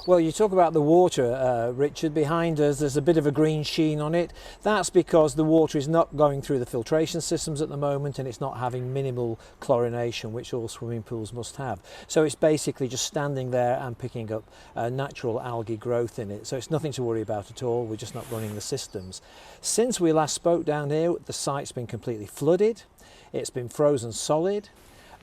Well, you talk about the water, Richard. Behind us there's a bit of a green sheen on it. That's because the water is not going through the filtration systems at the moment, and it's not having minimal chlorination, which all swimming pools must have. So it's basically just standing there and picking up natural algae growth in it. So it's nothing to worry about at all. We're just not running the systems. Since we last spoke down here, the site's been completely flooded. It's been frozen solid.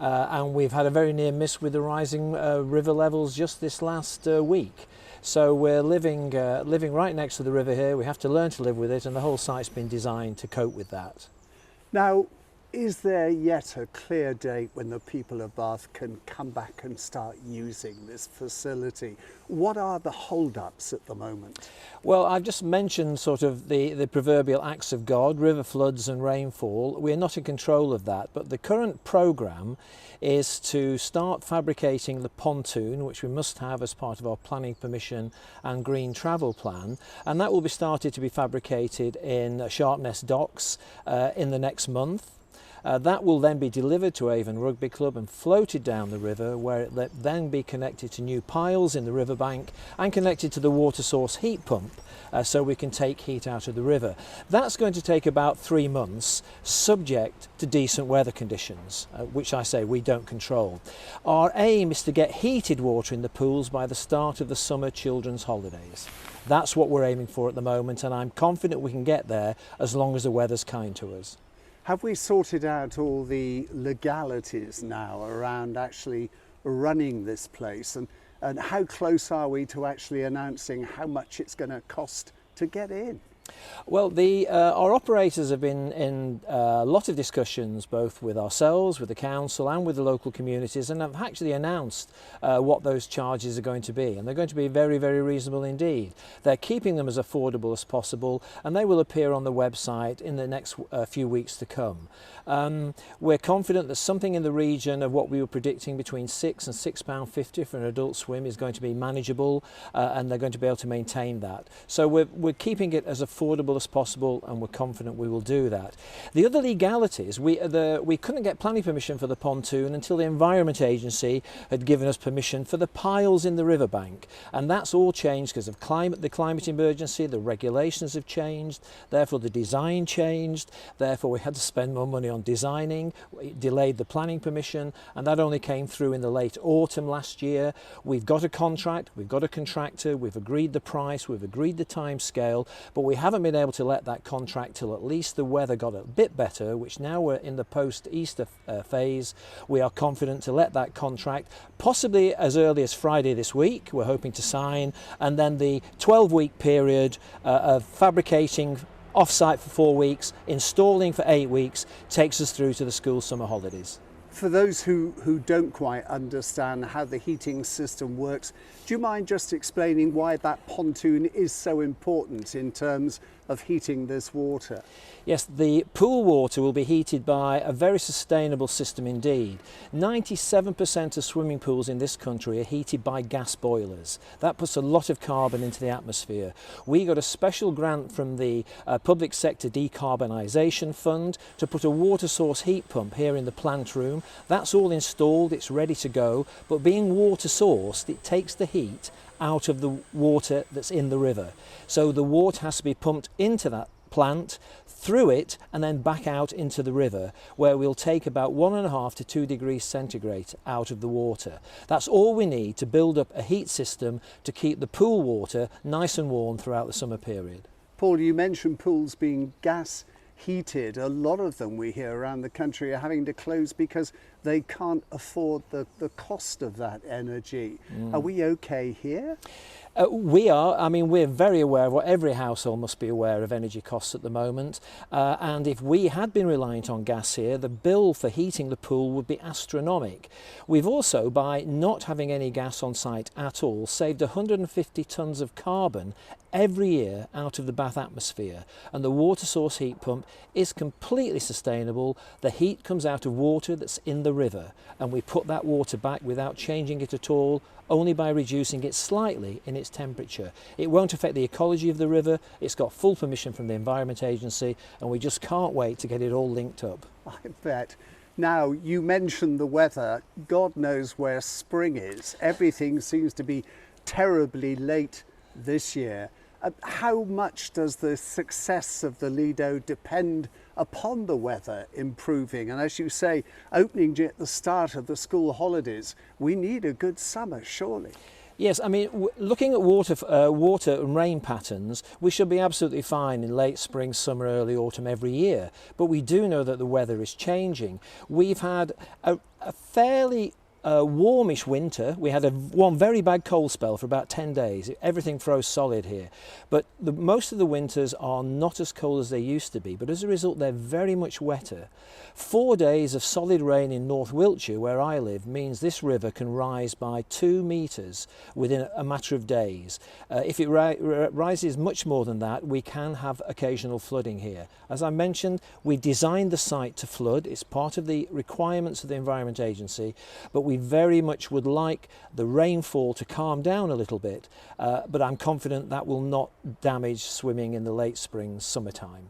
And we've had a very near miss with the rising river levels just this last week. So we're living right next to the river here. We have to learn to live with it, and the whole site's been designed to cope with that. Now, is there yet a clear date when the people of Bath can come back and start using this facility? What are the hold-ups at the moment? Well, I've just mentioned sort of the proverbial acts of God, river floods and rainfall. We're not in control of that, but the current programme is to start fabricating the pontoon, which we must have as part of our planning permission and green travel plan, and that will be started to be fabricated in Sharpness Docks in the next month. That will then be delivered to Avon Rugby Club and floated down the river, where it will then be connected to new piles in the riverbank and connected to the water source heat pump, so we can take heat out of the river. That's going to take about 3 months, subject to decent weather conditions, which I say we don't control. Our aim is to get heated water in the pools by the start of the summer children's holidays. That's what we're aiming for at the moment, and I'm confident we can get there as long as the weather's kind to us. Have we sorted out all the legalities now around actually running this place, and how close are we to actually announcing how much it's going to cost to get in? Well, our operators have been in a lot of discussions, both with ourselves, with the council and with the local communities, and have actually announced what those charges are going to be, and they're going to be very, very reasonable indeed. They're keeping them as affordable as possible, and they will appear on the website in the next few weeks to come. We're confident that something in the region of what we were predicting between £6 and £6.50 for an adult swim is going to be manageable, and they're going to be able to maintain that. So we're keeping it as affordable as possible, and we're confident we will do that. The other legalities, we couldn't get planning permission for the pontoon until the Environment Agency had given us permission for the piles in the riverbank, and that's all changed because of the climate emergency. The regulations have changed, therefore the design changed, therefore we had to spend more money on designing. It delayed the planning permission, and that only came through in the late autumn last year. We've got a contract, we've got a contractor, we've agreed the price, we've agreed the time scale, but we haven't been able to let that contract till at least the weather got a bit better, which now we're in the post-Easter phase. We are confident to let that contract, possibly as early as Friday this week, we're hoping to sign, and then the 12-week period of fabricating off-site for 4 weeks, installing for 8 weeks, takes us through to the school summer holidays. For those who don't quite understand how the heating system works, do you mind just explaining why that pontoon is so important in terms of heating this water? Yes, the pool water will be heated by a very sustainable system indeed. 97% of swimming pools in this country are heated by gas boilers. That puts a lot of carbon into the atmosphere. We got a special grant from the Public Sector Decarbonisation Fund to put a water source heat pump here in the plant room. That's all installed, it's ready to go, but being water sourced, it takes the heat out of the water that's in the river. So the water has to be pumped into that plant, through it, and then back out into the river, where we'll take about 1.5 to 2 degrees centigrade out of the water. That's all we need to build up a heat system to keep the pool water nice and warm throughout the summer period. Paul, you mentioned pools being gas heated. A lot of them we hear around the country are having to close because they can't afford the cost of that energy. Are we okay here? We are. I mean, we're very aware of what every household must be aware of energy costs at the moment. And if we had been reliant on gas here, the bill for heating the pool would be astronomical. We've also, by not having any gas on site at all, saved 150 tonnes of carbon every year out of the Bath atmosphere. And the water source heat pump is completely sustainable. The heat comes out of water that's in the river, and we put that water back without changing it at all, only by reducing it slightly in its temperature. It won't affect the ecology of the river. It's got full permission from the Environment Agency, and we just can't wait to get it all linked up. I bet. Now, you mentioned the weather. God knows where spring is. Everything seems to be terribly late this year. How much does the success of the Lido depend upon the weather improving? And as you say, opening at the start of the school holidays, we need a good summer, surely. Yes, I mean, looking at water and rain patterns, we should be absolutely fine in late spring, summer, early autumn every year. But we do know that the weather is changing. We've had a fairly warmish winter. We had one very bad cold spell for about 10 days. Everything froze solid here. But most of the winters are not as cold as they used to be, but as a result they're very much wetter. 4 days of solid rain in North Wiltshire, where I live, means this river can rise by 2 metres within a matter of days. If it rises much more than that, we can have occasional flooding here. As I mentioned, we designed the site to flood. It's part of the requirements of the Environment Agency, but we very much would like the rainfall to calm down a little bit, but I'm confident that will not damage swimming in the late spring, summertime.